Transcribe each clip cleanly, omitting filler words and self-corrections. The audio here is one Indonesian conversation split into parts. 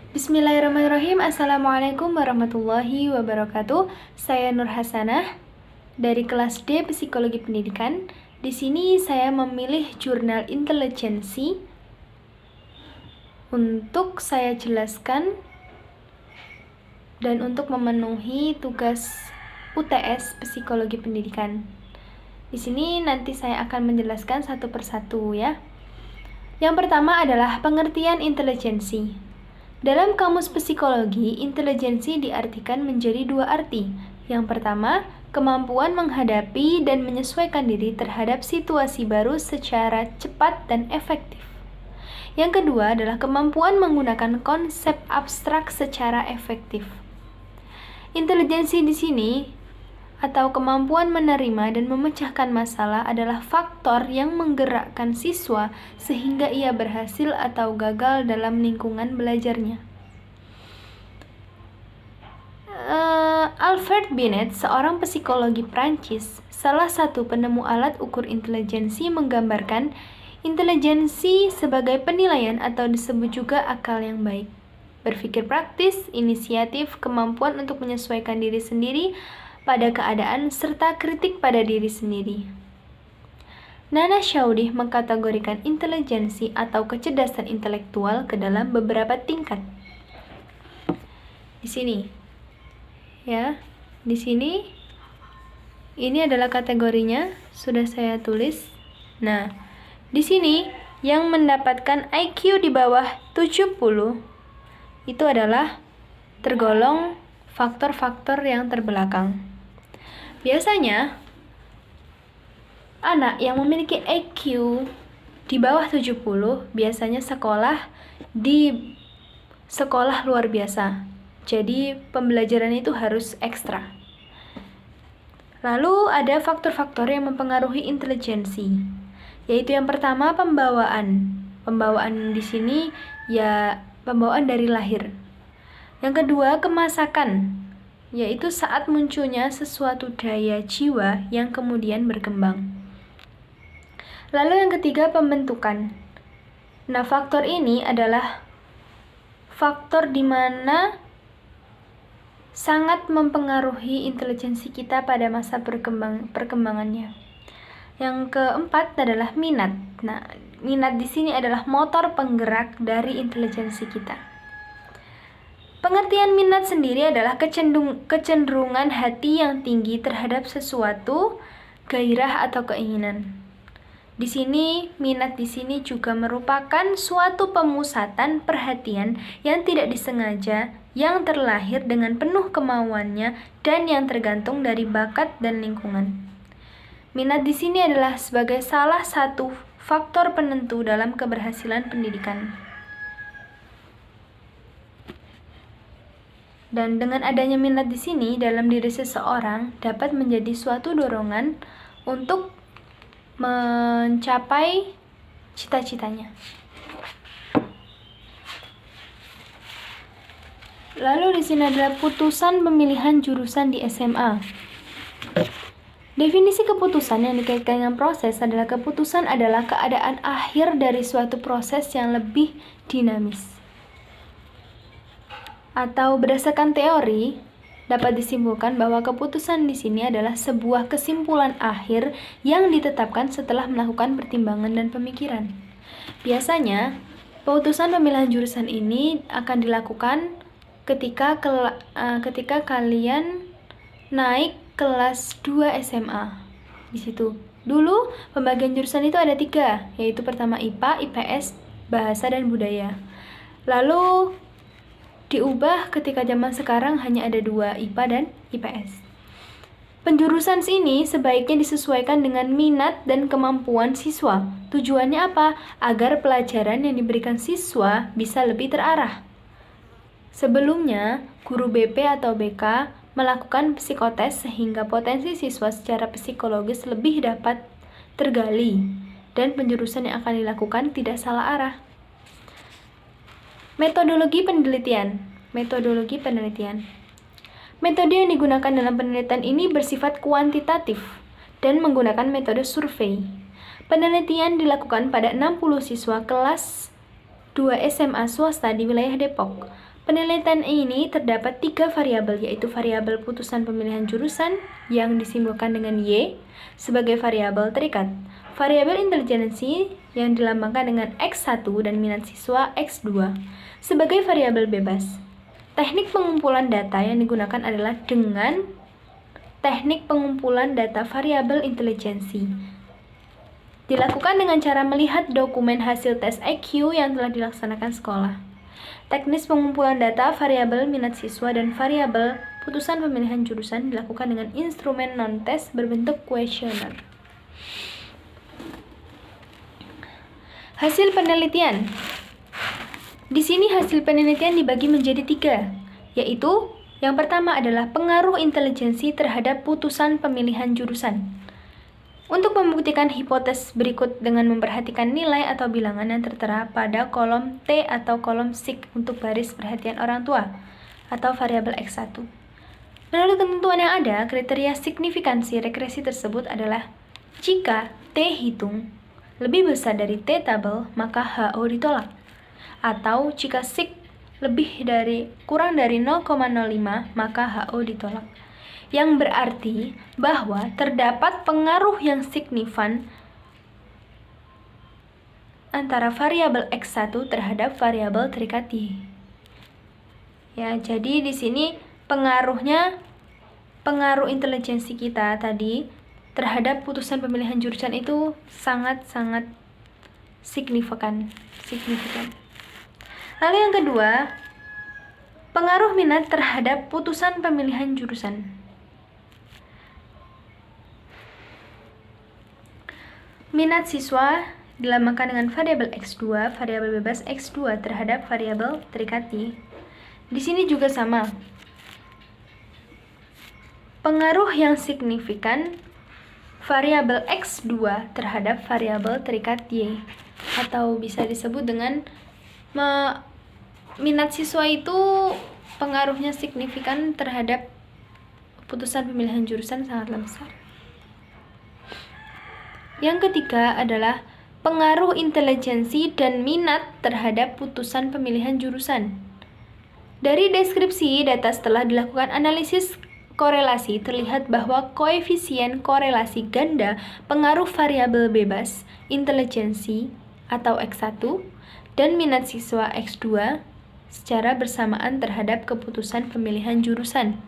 Bismillahirrahmanirrahim. Assalamualaikum warahmatullahi wabarakatuh. Saya Nur Hasanah dari kelas D Psikologi Pendidikan. Di sini saya memilih jurnal intelijensi untuk saya jelaskan dan untuk memenuhi tugas UTS Psikologi Pendidikan. Di sini nanti saya akan menjelaskan satu persatu ya. Yang pertama adalah pengertian intelijensi. Dalam kamus psikologi, intelijensi diartikan menjadi dua arti. Yang pertama, kemampuan menghadapi dan menyesuaikan diri terhadap situasi baru secara cepat dan efektif. Yang kedua adalah kemampuan menggunakan konsep abstrak secara efektif. Intelijensi di sini atau kemampuan menerima dan memecahkan masalah adalah faktor yang menggerakkan siswa sehingga ia berhasil atau gagal dalam lingkungan belajarnya. Alfred Binet, seorang psikologi Prancis, salah satu penemu alat ukur intelijensi, menggambarkan intelijensi sebagai penilaian atau disebut juga akal yang baik. Berpikir praktis, inisiatif, kemampuan untuk menyesuaikan diri sendiri pada keadaan, serta kritik pada diri sendiri. Nana Chaudhry mengkategorikan intelijensi atau kecerdasan intelektual ke dalam beberapa tingkat. Di sini, ya, di sini, ini adalah kategorinya, sudah saya tulis. Nah, di sini yang mendapatkan IQ di bawah 70 itu adalah tergolong faktor-faktor yang terbelakang. Biasanya, anak yang memiliki IQ di bawah 70 biasanya sekolah di sekolah luar biasa. Jadi, pembelajaran itu harus ekstra. Lalu, ada faktor-faktor yang mempengaruhi intelijensi, yaitu yang pertama, pembawaan. Pembawaan di sini ya pembawaan dari lahir. Yang kedua, kemasakan, yaitu saat munculnya sesuatu daya jiwa yang kemudian berkembang. Lalu yang ketiga, pembentukan. Nah, faktor ini adalah faktor di mana sangat mempengaruhi intelijensi kita pada masa perkembangannya. Yang keempat adalah minat. Nah, minat di sini adalah motor penggerak dari intelijensi kita. Pengertian minat sendiri adalah kecenderungan hati yang tinggi terhadap sesuatu, gairah atau keinginan. Di sini, minat di sini juga merupakan suatu pemusatan perhatian yang tidak disengaja, yang terlahir dengan penuh kemauannya dan yang tergantung dari bakat dan lingkungan. Minat di sini adalah sebagai salah satu faktor penentu dalam keberhasilan pendidikan. Dan dengan adanya minat di sini dalam diri seseorang dapat menjadi suatu dorongan untuk mencapai cita-citanya. Lalu di sini adalah putusan pemilihan jurusan di SMA. Definisi keputusan yang dikaitkan dengan proses adalah keputusan adalah keadaan akhir dari suatu proses yang lebih dinamis. Atau berdasarkan teori, dapat disimpulkan bahwa keputusan di sini adalah sebuah kesimpulan akhir yang ditetapkan setelah melakukan pertimbangan dan pemikiran. Biasanya, keputusan pemilihan jurusan ini akan dilakukan ketika kalian naik kelas 2 SMA. Di situ. Dulu, pembagian jurusan itu ada 3, yaitu pertama IPA, IPS, Bahasa, dan Budaya. Lalu, diubah ketika zaman sekarang hanya ada 2, IPA dan IPS. Penjurusan ini sebaiknya disesuaikan dengan minat dan kemampuan siswa. Tujuannya apa? Agar pelajaran yang diberikan siswa bisa lebih terarah. Sebelumnya, guru BP atau BK melakukan psikotes sehingga potensi siswa secara psikologis lebih dapat tergali dan penjurusan yang akan dilakukan tidak salah arah. Metodologi penelitian. Metode yang digunakan dalam penelitian ini bersifat kuantitatif dan menggunakan metode survei. Penelitian dilakukan pada 60 siswa kelas 2 SMA swasta di wilayah Depok. Penelitian ini terdapat 3 variabel, yaitu variabel putusan pemilihan jurusan yang disimbolkan dengan Y sebagai variabel terikat, variabel intelijensi yang dilambangkan dengan X1 dan minat siswa X2 sebagai variabel bebas. Teknik pengumpulan data yang digunakan adalah dengan teknik pengumpulan data variabel intelijensi. Dilakukan dengan cara melihat dokumen hasil tes IQ yang telah dilaksanakan sekolah. Teknis pengumpulan data variabel minat siswa dan variabel putusan pemilihan jurusan dilakukan dengan instrumen non-tes berbentuk kuesioner. Hasil penelitian. Di sini hasil penelitian dibagi menjadi 3, yaitu yang pertama adalah pengaruh intelijensi terhadap putusan pemilihan jurusan. Untuk membuktikan hipotesis berikut dengan memperhatikan nilai atau bilangan yang tertera pada kolom T atau kolom SIG untuk baris perhatian orang tua atau variabel X1. Menurut ketentuan yang ada, kriteria signifikansi regresi tersebut adalah jika T hitung lebih besar dari T tabel, maka HO ditolak. Atau jika SIG kurang dari 0,05, maka HO ditolak. Yang berarti bahwa terdapat pengaruh yang signifan antara variabel X1 terhadap variabel terikat Y. Ya, jadi di sini pengaruh intelijensi kita tadi terhadap putusan pemilihan jurusan itu sangat-sangat signifikan. Lalu yang kedua, pengaruh minat terhadap putusan pemilihan jurusan. Minat siswa dilambangkan dengan variabel X2, variabel bebas X2 terhadap variabel terikat Y. Di sini juga sama. Pengaruh yang signifikan variabel X2 terhadap variabel terikat Y, atau bisa disebut dengan minat siswa itu pengaruhnya signifikan terhadap putusan pemilihan jurusan sangatlah besar. Yang ketiga adalah pengaruh intelijensi dan minat terhadap putusan pemilihan jurusan. Dari deskripsi data setelah dilakukan analisis korelasi, terlihat bahwa koefisien korelasi ganda pengaruh variabel bebas, intelijensi atau X1, dan minat siswa X2 secara bersamaan terhadap keputusan pemilihan jurusan.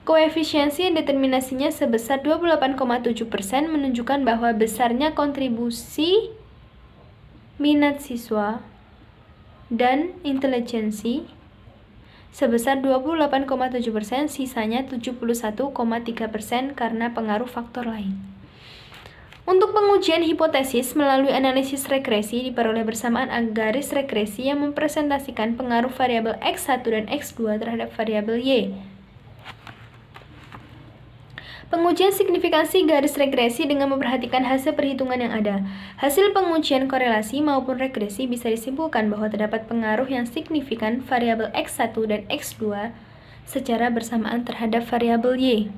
Koefisiensi determinasinya sebesar 28,7% menunjukkan bahwa besarnya kontribusi minat siswa dan intelijensi sebesar 28,7%, sisanya 71,3% karena pengaruh faktor lain. Untuk pengujian hipotesis melalui analisis regresi diperoleh bersamaan garis regresi yang mempresentasikan pengaruh variabel X1 dan X2 terhadap variabel Y. Pengujian signifikansi garis regresi dengan memperhatikan hasil perhitungan yang ada. Hasil pengujian korelasi maupun regresi bisa disimpulkan bahwa terdapat pengaruh yang signifikan variabel X1 dan X2 secara bersamaan terhadap variabel Y.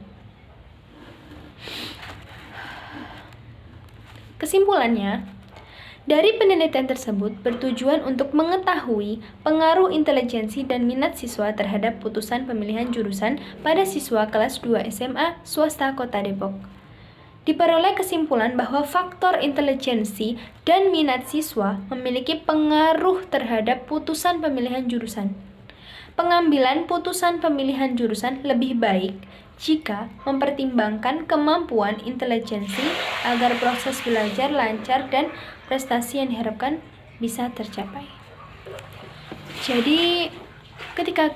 Kesimpulannya, dari penelitian tersebut bertujuan untuk mengetahui pengaruh intelijensi dan minat siswa terhadap putusan pemilihan jurusan pada siswa kelas 2 SMA swasta Kota Depok. Diperoleh kesimpulan bahwa faktor intelijensi dan minat siswa memiliki pengaruh terhadap putusan pemilihan jurusan. Pengambilan putusan pemilihan jurusan lebih baik jika mempertimbangkan kemampuan intelijensi agar proses belajar lancar dan prestasi yang diharapkan bisa tercapai. Jadi ketika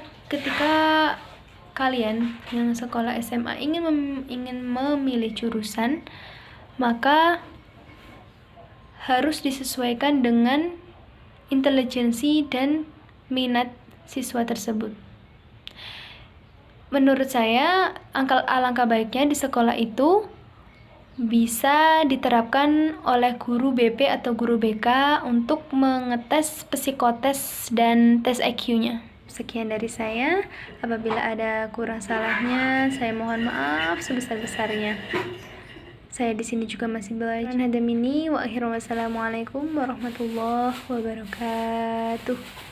kalian yang sekolah SMA ingin memilih jurusan, maka harus disesuaikan dengan intelijensi dan minat siswa tersebut. Menurut saya, alangkah baiknya di sekolah itu bisa diterapkan oleh guru BP atau guru BK untuk mengetes psikotes dan tes IQ-nya. Sekian dari saya. Apabila ada kurang salahnya, saya mohon maaf sebesar-besarnya. Saya di sini juga masih belajar. Wassalamualaikum warahmatullahi wabarakatuh.